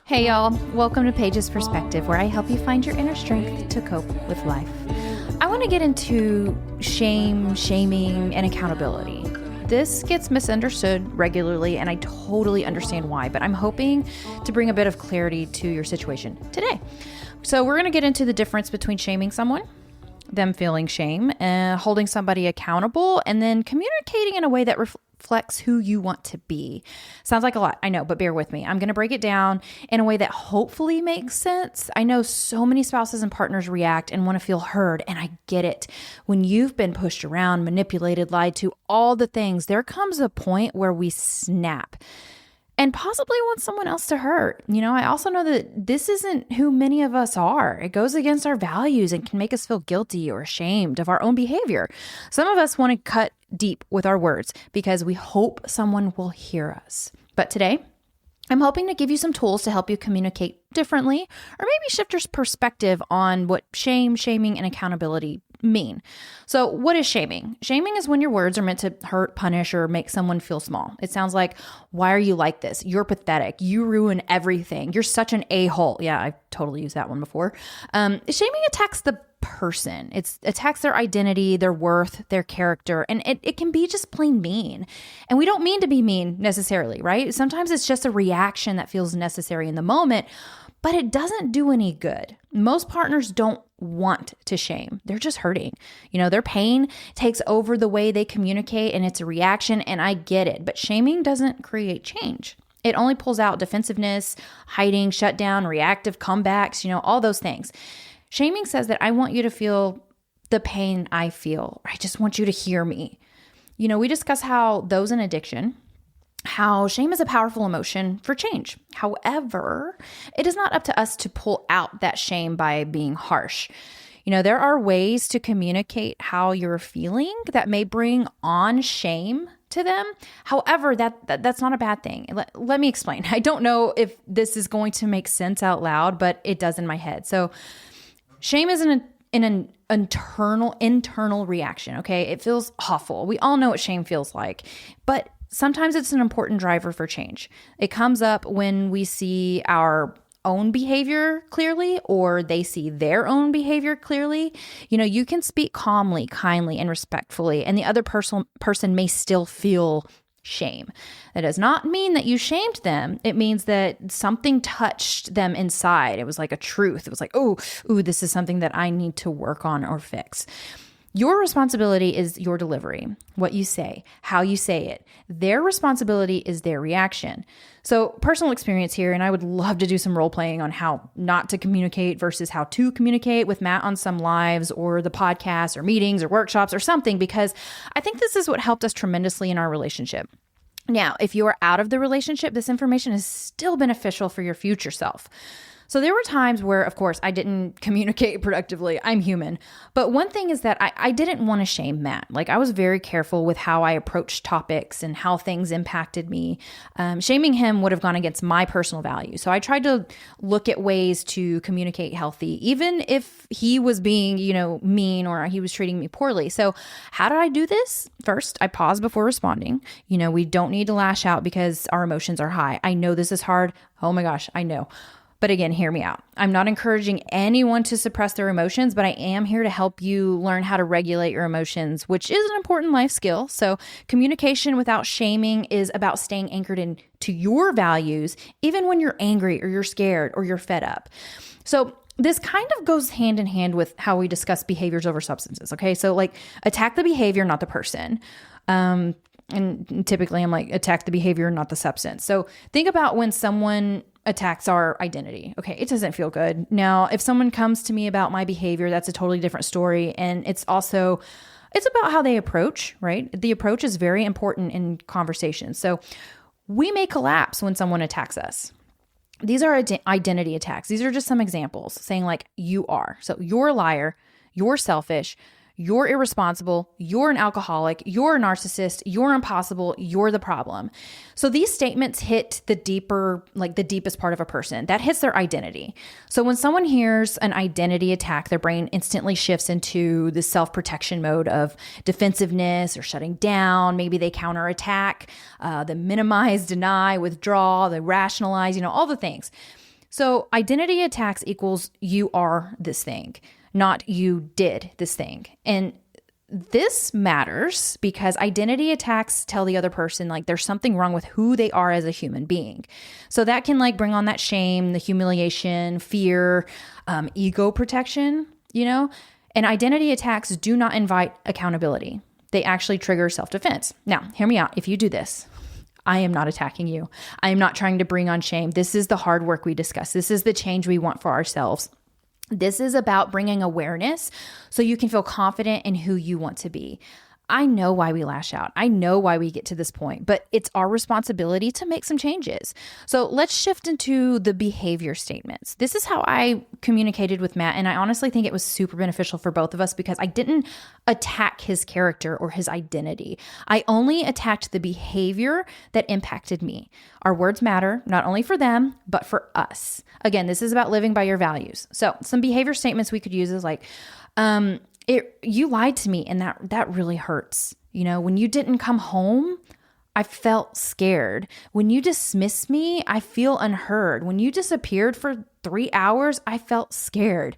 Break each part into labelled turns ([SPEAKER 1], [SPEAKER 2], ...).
[SPEAKER 1] Hey y'all, welcome to Paige's Perspective, where I help you find your inner strength to cope with life. I want to get into shame, shaming, and accountability. This gets misunderstood regularly, and I totally understand why, but I'm hoping to bring a bit of clarity to your situation today. So we're going to get into the difference between shaming someone, them feeling shame, and holding somebody accountable, and then communicating in a way that reflects who you want to be. Sounds like a lot, I know, but bear with me. I'm going to break it down in a way that hopefully makes sense. I know so many spouses and partners react and want to feel heard, and I get it. When you've been pushed around, manipulated, lied to, all the things, there comes a point where we snap and possibly want someone else to hurt. I also know that this isn't who many of us are. It goes against our values and can make us feel guilty or ashamed of our own behavior. Some of us want to cut deep with our words because we hope someone will hear us. But today, I'm hoping to give you some tools to help you communicate differently, or maybe shift your perspective on what shame, shaming, and accountability mean. So what is shaming? Shaming is when your words are meant to hurt, punish, or make someone feel small. It sounds like, why are you like this? You're pathetic. You ruin everything. You're such an a-hole. Yeah, I've totally used that one before. Shaming attacks the person. It attacks their identity, their worth, their character, and it can be just plain mean. And we don't mean to be mean necessarily, right? Sometimes it's just a reaction that feels necessary in the moment, but it doesn't do any good. Most partners don't want to shame. They're just hurting. Their pain takes over the way they communicate, and it's a reaction, and I get it. But shaming doesn't create change. It only pulls out defensiveness, hiding, shutdown, reactive comebacks, all those things. Shaming says that I want you to feel the pain I feel. I just want you to hear me. We discuss how those in addiction, how shame is a powerful emotion for change. However, it is not up to us to pull out that shame by being harsh. There are ways to communicate how you're feeling that may bring on shame to them. However, that's not a bad thing. Let me explain. I don't know if this is going to make sense out loud, but it does in my head. So shame is an internal reaction, okay? It feels awful. We all know what shame feels like, but sometimes it's an important driver for change. It comes up when we see our own behavior clearly, or they see their own behavior clearly. You can speak calmly, kindly, and respectfully, and the other person may still feel shame. That does not mean that you shamed them. It means that something touched them inside. It was like a truth. It was like, oh, this is something that I need to work on or fix. Your responsibility is your delivery, what you say, how you say it. Their responsibility is their reaction. So personal experience here, and I would love to do some role playing on how not to communicate versus how to communicate with Matt on some lives or the podcast or meetings or workshops or something, because I think this is what helped us tremendously in our relationship. Now, if you are out of the relationship, this information is still beneficial for your future self. So there were times where, of course, I didn't communicate productively. I'm human. But one thing is that I didn't want to shame Matt. I was very careful with how I approached topics and how things impacted me. Shaming him would have gone against my personal values. So I tried to look at ways to communicate healthy, even if he was being, mean or he was treating me poorly. So how did I do this? First, I paused before responding. We don't need to lash out because our emotions are high. I know this is hard. Oh my gosh, I know. But again, hear me out. I'm not encouraging anyone to suppress their emotions, but I am here to help you learn how to regulate your emotions, which is an important life skill. So communication without shaming is about staying anchored into your values, even when you're angry or you're scared or you're fed up. So this kind of goes hand in hand with how we discuss behaviors over substances. Okay. So attack the behavior, not the person. And typically I'm attack the behavior, not the substance. So think about when someone attacks our identity. Okay, it doesn't feel good. Now, if someone comes to me about my behavior, that's a totally different story. And it's about how they approach, right? The approach is very important in conversations. So we may collapse when someone attacks us. These are identity attacks. These are just some examples saying you are. So you're a liar, you're selfish, you're irresponsible, you're an alcoholic, you're a narcissist, you're impossible, you're the problem. So these statements hit the deepest part of a person. That hits their identity. So when someone hears an identity attack, their brain instantly shifts into the self-protection mode of defensiveness or shutting down. Maybe they counterattack, they minimize, deny, withdraw, they rationalize, all the things. So identity attacks equals you are this thing, not you did this thing. And this matters because identity attacks tell the other person like there's something wrong with who they are as a human being. So that can like bring on that shame, the humiliation, fear, ego protection, and identity attacks do not invite accountability. They actually trigger self-defense. Now, hear me out. If you do this, I am not attacking you. I am not trying to bring on shame. This is the hard work we discuss. This is the change we want for ourselves. This is about bringing awareness so you can feel confident in who you want to be. I know why we lash out. I know why we get to this point, but it's our responsibility to make some changes. So let's shift into the behavior statements. This is how I communicated with Matt, and I honestly think it was super beneficial for both of us because I didn't attack his character or his identity. I only attacked the behavior that impacted me. Our words matter, not only for them, but for us. Again, this is about living by your values. So some behavior statements we could use is like, you lied to me and that really hurts. When you didn't come home, I felt scared. When you dismissed me, I feel unheard. When you disappeared for 3 hours, I felt scared.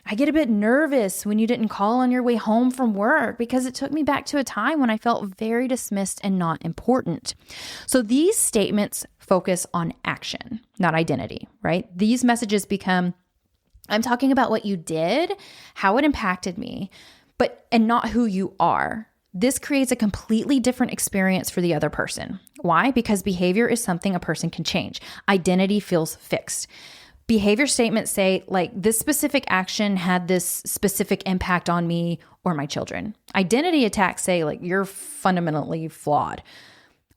[SPEAKER 1] I get a bit nervous when you didn't call on your way home from work because it took me back to a time when I felt very dismissed and not important. So these statements focus on action, not identity, right? These messages become, I'm talking about what you did, how it impacted me, and not who you are. This creates a completely different experience for the other person. Why? Because behavior is something a person can change. Identity feels fixed. Behavior statements say, like, this specific action had this specific impact on me or my children. Identity attacks say, like, you're fundamentally flawed.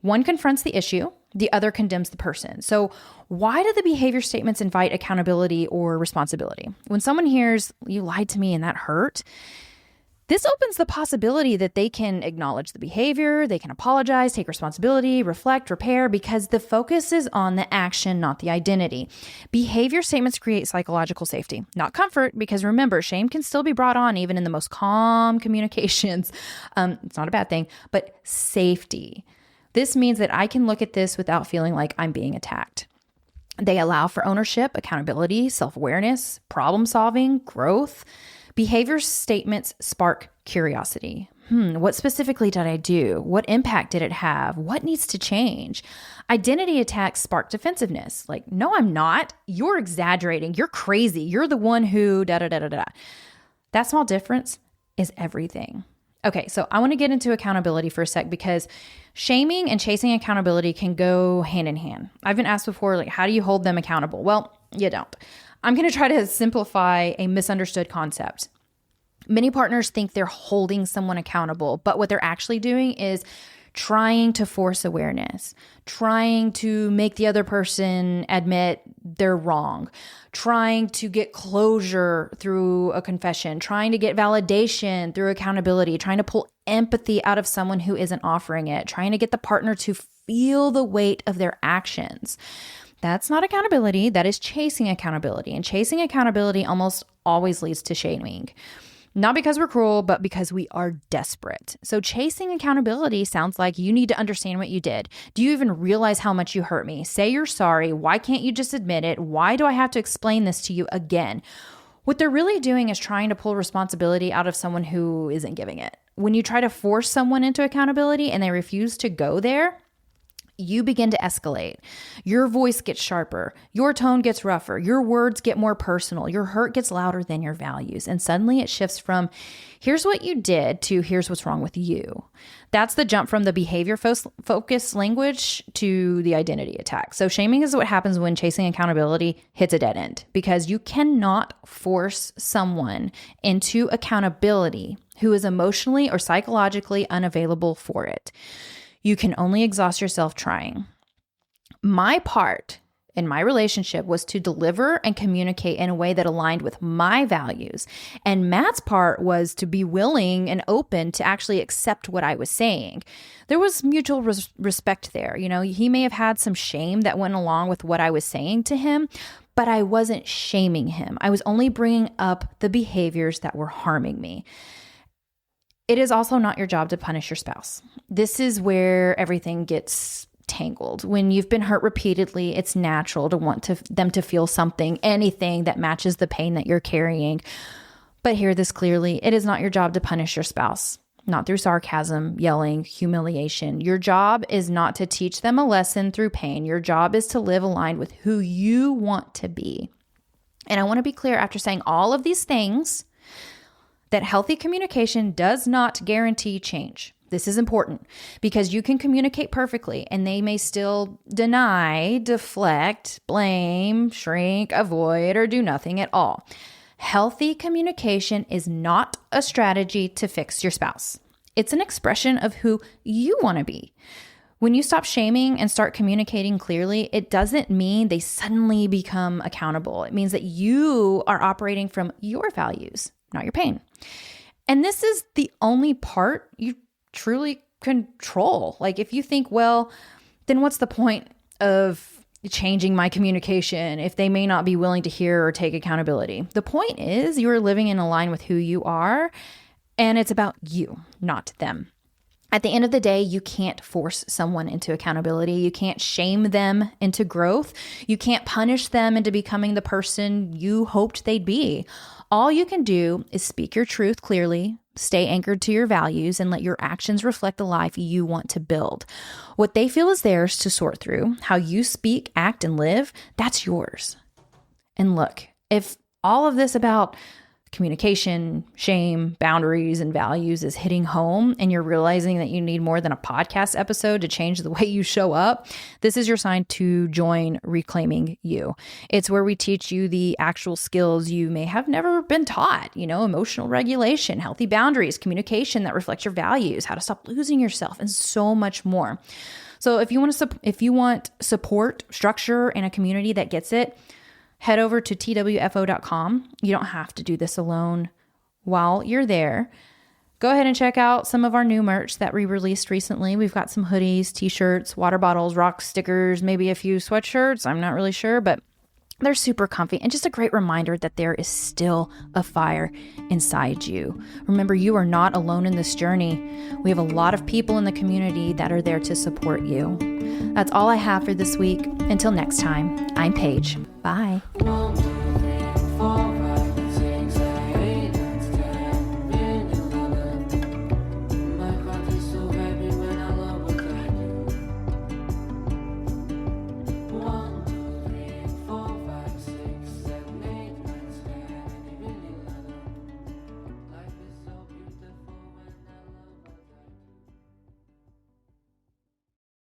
[SPEAKER 1] One confronts the issue, the other condemns the person. So why do the behavior statements invite accountability or responsibility? When someone hears, you lied to me and that hurt, this opens the possibility that they can acknowledge the behavior, they can apologize, take responsibility, reflect, repair, because the focus is on the action, not the identity. Behavior statements create psychological safety, not comfort, because remember, shame can still be brought on even in the most calm communications. It's not a bad thing, but safety. This means that I can look at this without feeling like I'm being attacked. They allow for ownership, accountability, self-awareness, problem solving, growth. Behavior statements spark curiosity. What specifically did I do? What impact did it have? What needs to change? Identity attacks spark defensiveness. Like, no, I'm not. You're exaggerating. You're crazy. You're the one who da-da-da-da-da. That small difference is everything. Okay, so I want to get into accountability for a sec because shaming and chasing accountability can go hand in hand. I've been asked before, like, how do you hold them accountable? Well, you don't. I'm going to try to simplify a misunderstood concept. Many partners think they're holding someone accountable, but what they're actually doing is trying to force awareness, trying to make the other person admit they're wrong, trying to get closure through a confession, trying to get validation through accountability, trying to pull empathy out of someone who isn't offering it, trying to get the partner to feel the weight of their actions. That's not accountability. That is chasing accountability. And chasing accountability almost always leads to shaming. Not because we're cruel, but because we are desperate. So chasing accountability sounds like you need to understand what you did. Do you even realize how much you hurt me? Say you're sorry. Why can't you just admit it? Why do I have to explain this to you again? What they're really doing is trying to pull responsibility out of someone who isn't giving it. When you try to force someone into accountability and they refuse to go there, you begin to escalate. Your voice gets sharper. Your tone gets rougher. Your words get more personal. Your hurt gets louder than your values. And suddenly it shifts from here's what you did to here's what's wrong with you. That's the jump from the behavior focused language to the identity attack. So shaming is what happens when chasing accountability hits a dead end because you cannot force someone into accountability who is emotionally or psychologically unavailable for it. You can only exhaust yourself trying. My part in my relationship was to deliver and communicate in a way that aligned with my values. And Matt's part was to be willing and open to actually accept what I was saying. There was mutual respect there. You know, he may have had some shame that went along with what I was saying to him, but I wasn't shaming him. I was only bringing up the behaviors that were harming me. It is also not your job to punish your spouse. This is where everything gets tangled. When you've been hurt repeatedly, it's natural to want them to feel something, anything that matches the pain that you're carrying. But hear this clearly. It is not your job to punish your spouse, not through sarcasm, yelling, humiliation. Your job is not to teach them a lesson through pain. Your job is to live aligned with who you want to be. And I want to be clear after saying all of these things that healthy communication does not guarantee change. This is important because you can communicate perfectly and they may still deny, deflect, blame, shrink, avoid, or do nothing at all. Healthy communication is not a strategy to fix your spouse. It's an expression of who you want to be. When you stop shaming and start communicating clearly, it doesn't mean they suddenly become accountable. It means that you are operating from your values, not your pain. And this is the only part you truly control. Like if you think, well, then what's the point of changing my communication if they may not be willing to hear or take accountability? The point is you are living in line with who you are, and it's about you, not them. At the end of the day, you can't force someone into accountability. You can't shame them into growth. You can't punish them into becoming the person you hoped they'd be. All you can do is speak your truth clearly, stay anchored to your values, and let your actions reflect the life you want to build. What they feel is theirs to sort through. How you speak, act, and live, that's yours. And look, if all of this about communication, shame, boundaries, and values is hitting home and you're realizing that you need more than a podcast episode to change the way you show up, this is your sign to join Reclaiming You. It's where we teach you the actual skills you may have never been taught, emotional regulation, healthy boundaries, communication that reflects your values, how to stop losing yourself, and so much more. So if you want support, structure, and a community that gets it, head over to twfo.com. You don't have to do this alone. While you're there, go ahead and check out some of our new merch that we released recently. We've got some hoodies, t-shirts, water bottles, rock stickers, maybe a few sweatshirts. I'm not really sure, but they're super comfy and just a great reminder that there is still a fire inside you. Remember, you are not alone in this journey. We have a lot of people in the community that are there to support you. That's all I have for this week. Until next time, I'm Paige. Bye.